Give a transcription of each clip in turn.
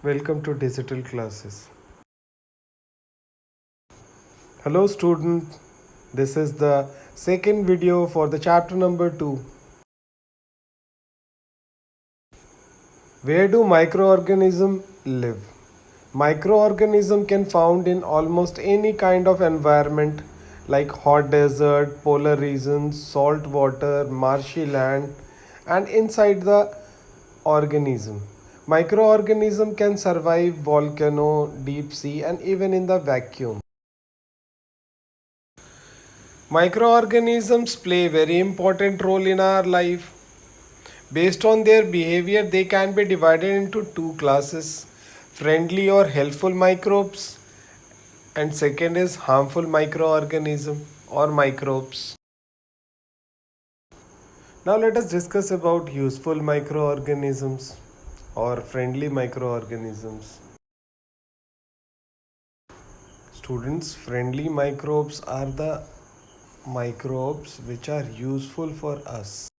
Welcome to digital classes. Hello student, this is the second video for the chapter number 2. Where do microorganisms live? Microorganisms can found in almost any kind of environment like hot desert, polar regions, salt water, marshy land and inside the organism. Microorganism can survive volcano, deep sea and even in the vacuum. Microorganisms play a very important role in our life. Based on their behavior, they can be divided into two classes, friendly or helpful microbes, and second is harmful microorganism or microbes. Now let us discuss about useful microorganisms or friendly microorganisms. Students, friendly microbes are the microbes which are useful for us.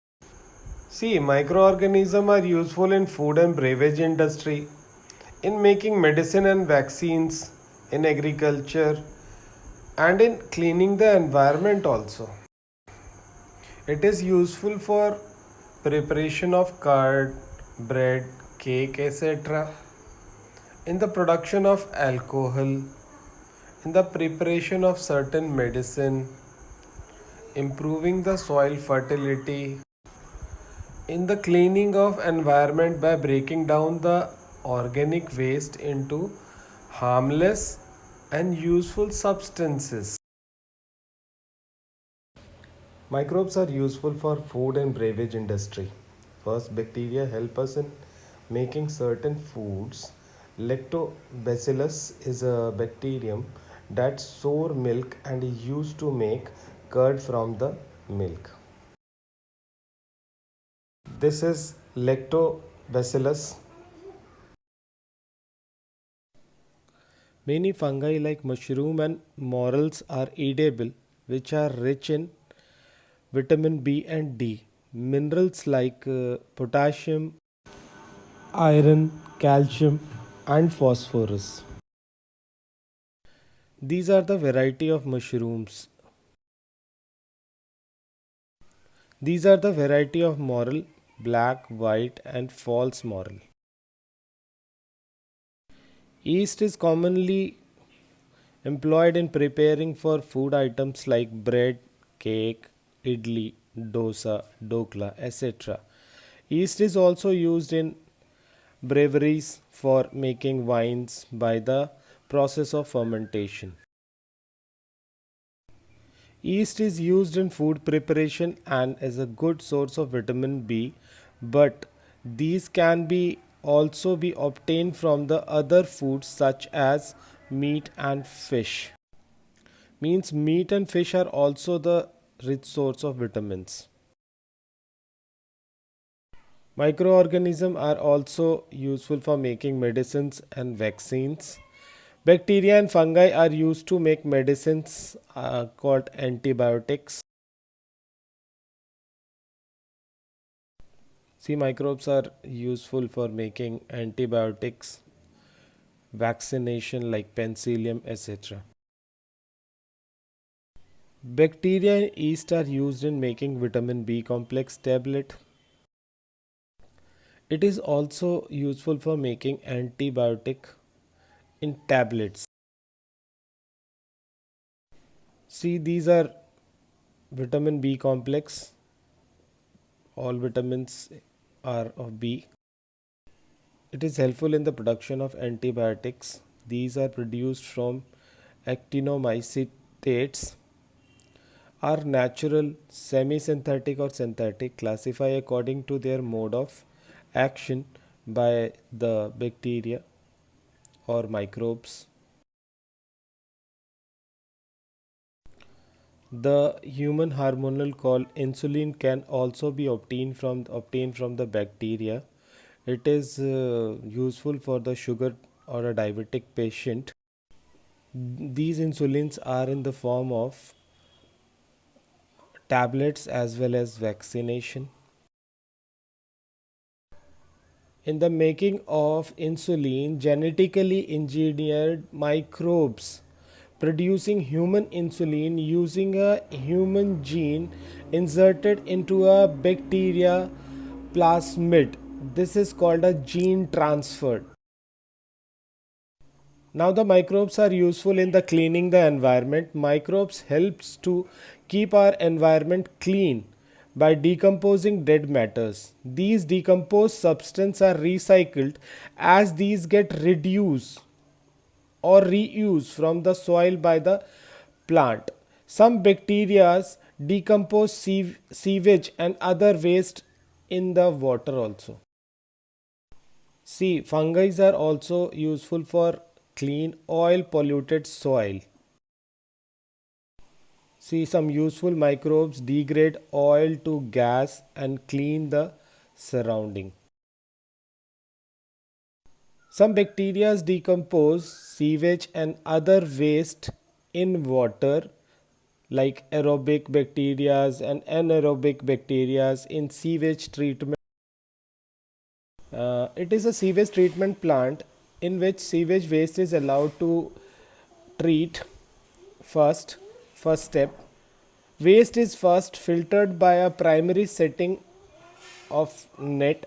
See, microorganisms are useful in food and beverage industry, in making medicine and vaccines, in agriculture, and in cleaning the environment also. It is useful for preparation of curd, bread, cake, etc. In the production of alcohol, in the preparation of certain medicine, improving the soil fertility, in the cleaning of environment by breaking down the organic waste into harmless and useful substances. Microbes are useful for food and beverage industry. First, bacteria help us in making certain foods. Lactobacillus is a bacterium that store milk and is used to make curd from the milk. This is lactobacillus. Many fungi like mushroom and morels are edible, which are rich in vitamin B and D. Minerals like potassium, iron, calcium, and phosphorus. These are the variety of mushrooms. These are the variety of morel, black, white, and false morel. Yeast is commonly employed in preparing for food items like bread, cake, idli, dosa, dokla, etc. Yeast is also used in breweries for making wines by the process of fermentation. Yeast is used in food preparation and is a good source of vitamin B, but these can be also be obtained from the other foods such as meat and fish. Means meat and fish are also the rich source of vitamins. Microorganisms are also useful for making medicines and vaccines. Bacteria and fungi are used to make medicines called antibiotics. See, microbes are useful for making antibiotics, vaccination like penicillium, etc. Bacteria and yeast are used in making vitamin B complex tablet. It is also useful for making antibiotic in tablets. See, these are vitamin B complex. All vitamins are of B. It is helpful in the production of antibiotics. These are produced from actinomycetes, are natural, semi-synthetic or synthetic, classify according to their mode of action by the bacteria or microbes. The human hormonal called insulin can also be obtained from the bacteria. It is useful for the sugar or a diabetic patient. These insulins are in the form of tablets as well as vaccination. in the making of insulin, genetically engineered microbes producing human insulin using a human gene inserted into a bacteria plasmid. This is called a gene transfer. Now the microbes are useful in the cleaning the environment. Microbes helps to keep our environment clean by decomposing dead matters. These decomposed substances are recycled as these get reduced or reused from the soil by the plant. Some bacteria decompose sewage and other waste in the water also. See, fungi are also useful for clean oil polluted soil. See, some useful microbes degrade oil to gas and clean the surrounding. Some bacteria decompose sewage and other waste in water like aerobic bacteria and anaerobic bacteria in sewage treatment. It is a sewage treatment plant in which sewage waste is allowed to treat. First, first step, waste is first filtered by a primary setting of net.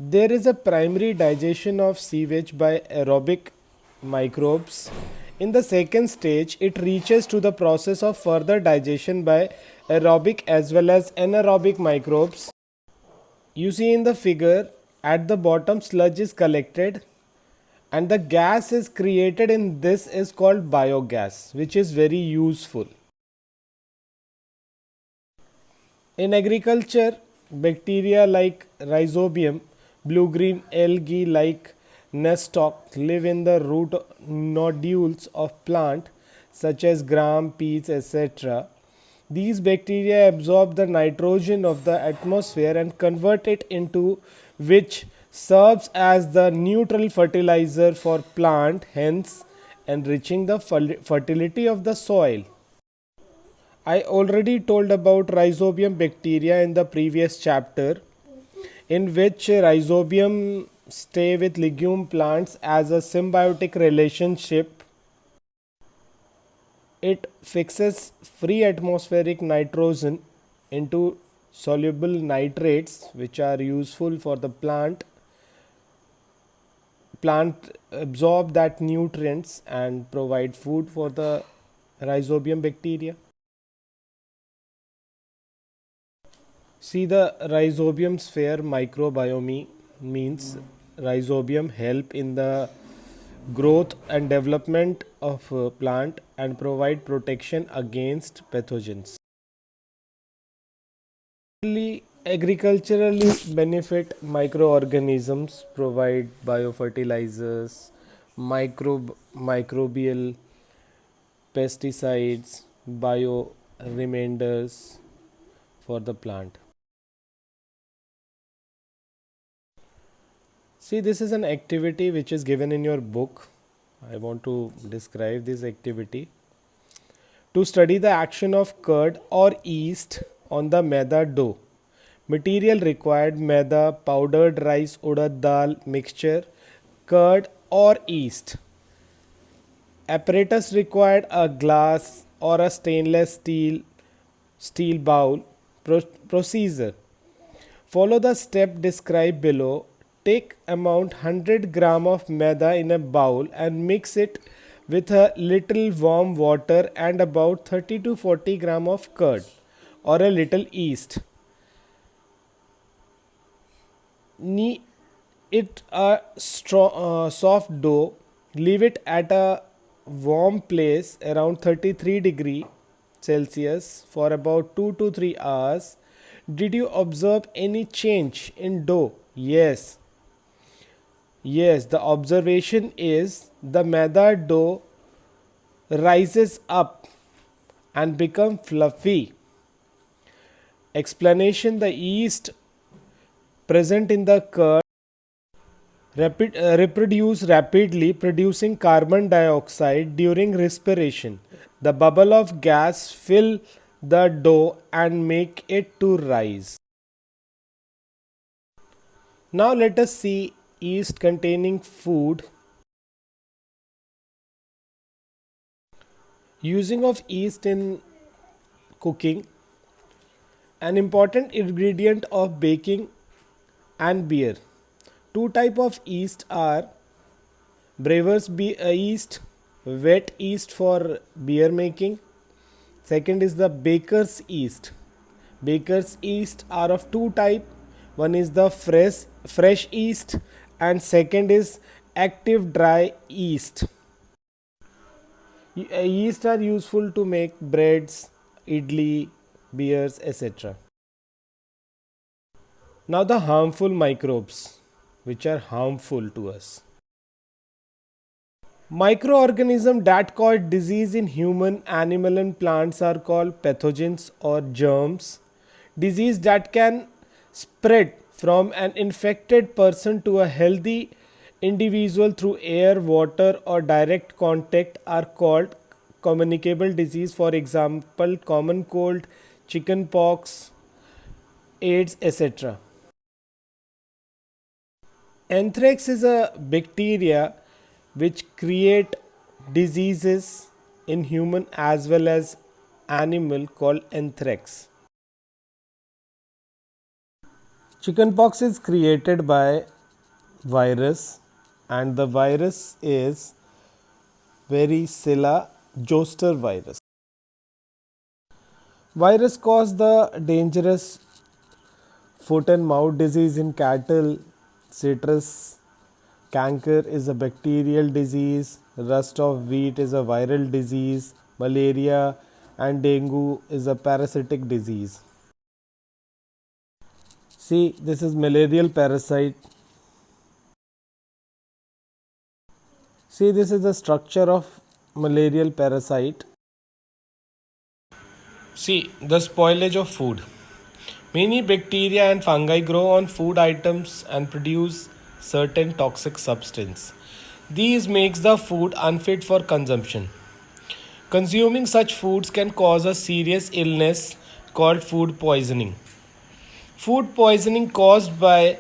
There is a primary digestion of sewage by aerobic microbes. In the second stage, it reaches to the process of further digestion by aerobic as well as anaerobic microbes. You see in the figure, at the bottom sludge is collected and the gas is created in this is called biogas, which is very useful. In agriculture, bacteria like rhizobium, blue-green algae like nostoc live in the root nodules of plant such as gram, peas, etc. These bacteria absorb the nitrogen of the atmosphere and convert it into which serves as the neutral fertilizer for plant, hence enriching the fertility of the soil. I already told about rhizobium bacteria in the previous chapter, in which rhizobium stay with legume plants as a symbiotic relationship. It fixes free atmospheric nitrogen into soluble nitrates which are useful for the plant. Plant absorb that nutrients and provide food for the rhizobium bacteria. See, the rhizobium sphere microbiome means rhizobium help in the growth and development of a plant and provide protection against pathogens. Agriculturally benefit microorganisms provide biofertilizers, microbial pesticides, bio remainders for the plant. See, this is an activity which is given in your book. I want to describe this activity. To study the action of curd or yeast on the maida dough. Material required: maida, powdered rice, urad dal mixture, curd or yeast. Apparatus required: a glass or a stainless steel bowl. Procedure: follow the step described below. Take amount 100 gram of maida in a bowl and mix it with a little warm water and about 30 to 40 gram of curd or a little yeast. Knead it a soft dough. Leave it at a warm place around 33 °C for about 2 to 3 hours. Did you observe any change in dough? Yes. Yes, the observation is the maida dough rises up and become fluffy. Explanation: the yeast present in the curd reproduce rapidly, producing carbon dioxide during respiration. The bubble of gas fill the dough and make it to rise. Now let us see yeast containing food. Using of yeast in cooking, an important ingredient of baking and beer. Two type of yeast are yeast, wet yeast for beer making. Second is the baker's yeast. Baker's yeast are of two type. One is the fresh yeast and second is active dry yeast. Yeast are useful to make breads, idli, beers, etc. Now the harmful microbes which are harmful to us. Microorganisms that cause disease in human, animal and plants are called pathogens or germs. Disease that can spread from an infected person to a healthy individual through air, water or direct contact are called communicable disease. For example, common cold, chicken pox, AIDS, etc. Anthrax is a bacteria which create diseases in human as well as animal called anthrax. Chickenpox is created by virus and the virus is varicella zoster virus. Virus cause the dangerous foot and mouth disease in cattle. Citrus canker is a bacterial disease. Rust of wheat is a viral disease. Malaria and dengue is a parasitic disease. See, this is malarial parasite. See, this is the structure of malarial parasite. See, the spoilage of food. Many bacteria and fungi grow on food items and produce certain toxic substance. These makes the food unfit for consumption. Consuming such foods can cause a serious illness called food poisoning. Food poisoning caused by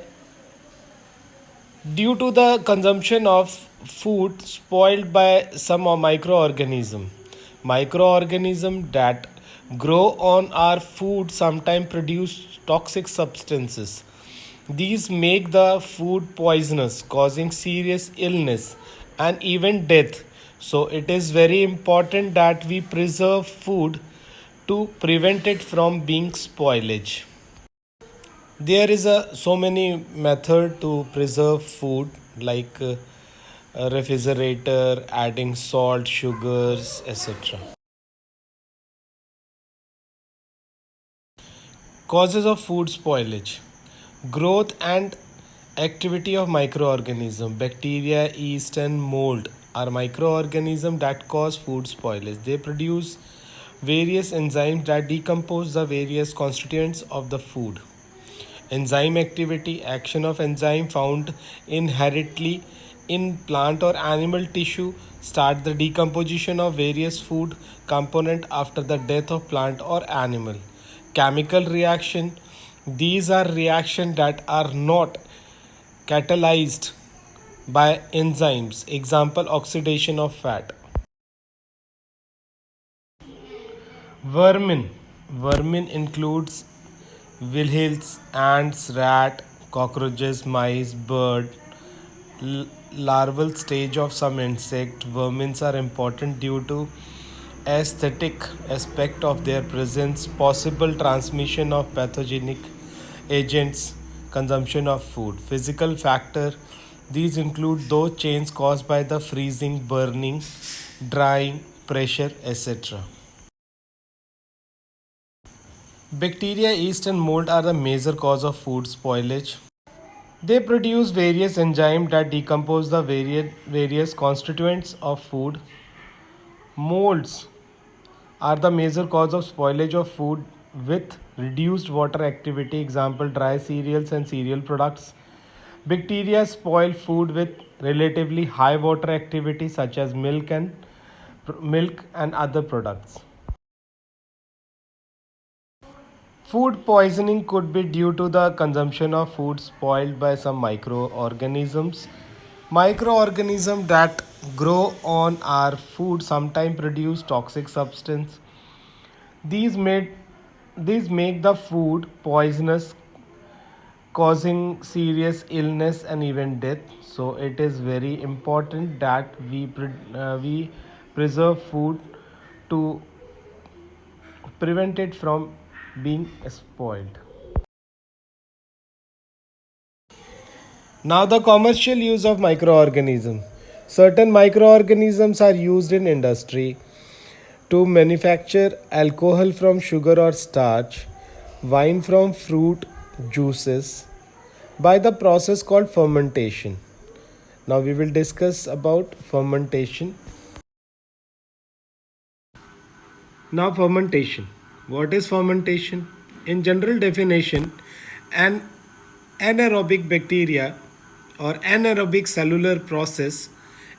due to the consumption of food spoiled by some microorganism. Microorganism that grow on our food sometimes produce toxic substances. These make the food poisonous, causing serious illness and even death. So it is very important that we preserve food to prevent it from being spoilage. There is a so many method to preserve food like a refrigerator, adding salt, sugars, etc. Causes of food spoilage: growth and activity of microorganisms. Bacteria, yeast, and mold are microorganisms that cause food spoilage. They produce various enzymes that decompose the various constituents of the food. Enzyme activity: action of enzyme found inherently in plant or animal tissue start the decomposition of various food component after the death of plant or animal. Chemical reaction: these are reactions that are not catalyzed by enzymes. Example: oxidation of fat. Vermin. Vermin includes Wilhel's, ants, rat, cockroaches, mice, bird. Larval stage of some insect. Vermins are important due to aesthetic aspect of their presence, possible transmission of pathogenic agents, consumption of food. Physical factor: these include those changes caused by the freezing, burning, drying, pressure, etc. Bacteria, yeast, and mold are the major cause of food spoilage. They produce various enzymes that decompose the various constituents of food. Molds are the major cause of spoilage of food with reduced water activity. Example: dry cereals and cereal products. Bacteria spoil food with relatively high water activity such as milk and other products. Food poisoning could be due to the consumption of food spoiled by some microorganisms. Microorganisms that grow on our food sometimes produce toxic substance. These made these make the food poisonous, causing serious illness and even death. So it is very important that we preserve food to prevent it from being spoiled. Now, the commercial use of microorganisms. Certain microorganisms are used in industry to manufacture alcohol from sugar or starch, wine from fruit juices by the process called fermentation. Now we will discuss about fermentation. Now fermentation. What is fermentation? In general definition, an anaerobic bacteria or anaerobic cellular process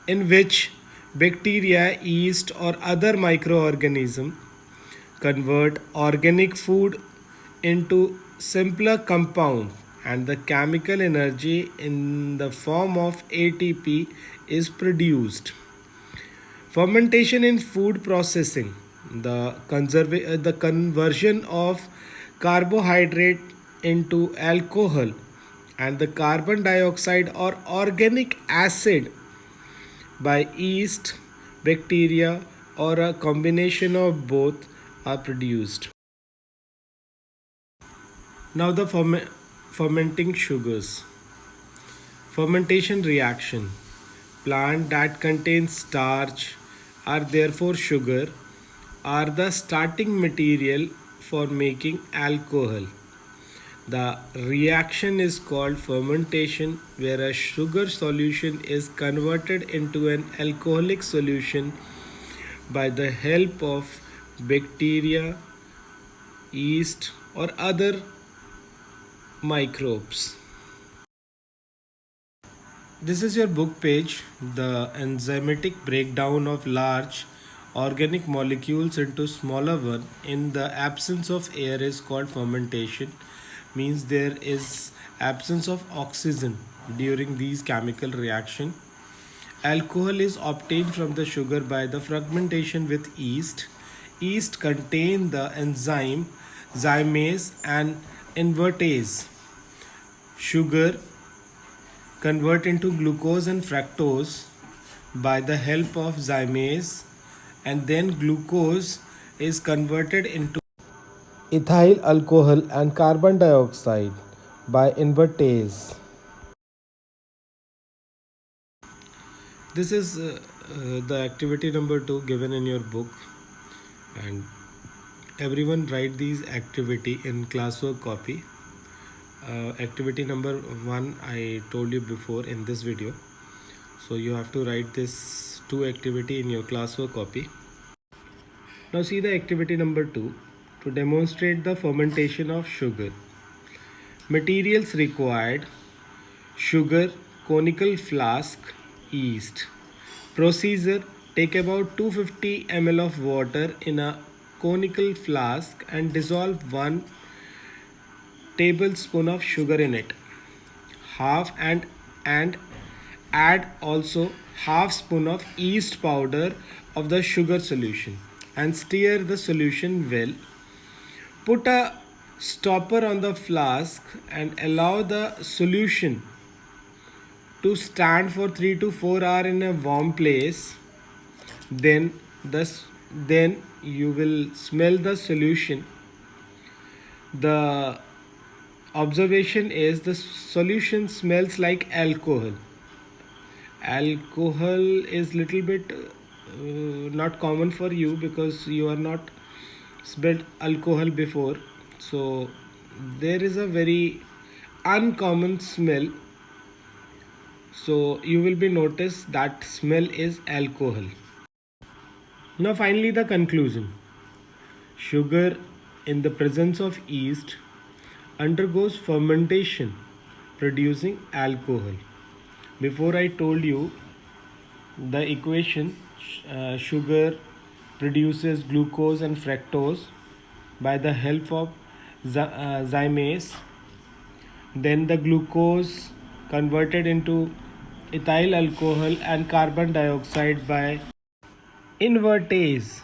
in which bacteria, yeast or other microorganism convert organic food into simpler compound, and the chemical energy in the form of ATP is produced. Fermentation in food processing, the conversion of carbohydrate into alcohol and the carbon dioxide or organic acid by yeast, bacteria, or a combination of both are produced. Now, the fermenting sugars. Fermentation reaction. Plant that contains starch are therefore sugar are the starting material for making alcohol. The reaction is called fermentation, where a sugar solution is converted into an alcoholic solution by the help of bacteria, yeast, or other microbes. This is your book page. The enzymatic breakdown of large organic molecules into smaller one in the absence of air is called fermentation. Means there is absence of oxygen during these chemical reaction. Alcohol is obtained from the sugar by the fermentation with yeast. Yeast contain the enzyme zymase and invertase. Sugar convert into glucose and fructose by the help of zymase, and then glucose is converted into ethyl alcohol and carbon dioxide by invertase. This is the activity number 2 given in your book, and everyone write these activity in classwork copy. Activity number 1 I told you before in this video, so you have to write this 2 activity in your classwork copy. Now see the activity number 2. To demonstrate the fermentation of sugar. Materials required: sugar, conical flask, yeast. Procedure: take about 250 ml of water in a conical flask and dissolve 1 tablespoon of sugar in it. Half and add also half spoon of yeast powder of the sugar solution and stir the solution well. Put a stopper on the flask and allow the solution to stand for 3 to 4 hours in a warm place. Then you will smell the solution. The observation is the solution smells like alcohol. Alcohol is little bit not common for you because you are not smelled alcohol before, so there is a very uncommon smell, so you will be notice that smell is alcohol. Now finally the conclusion. Sugar in the presence of yeast undergoes fermentation producing alcohol. Before I told you the equation, sugar produces glucose and fructose by the help of zymase. Then the glucose converted into ethyl alcohol and carbon dioxide by invertase.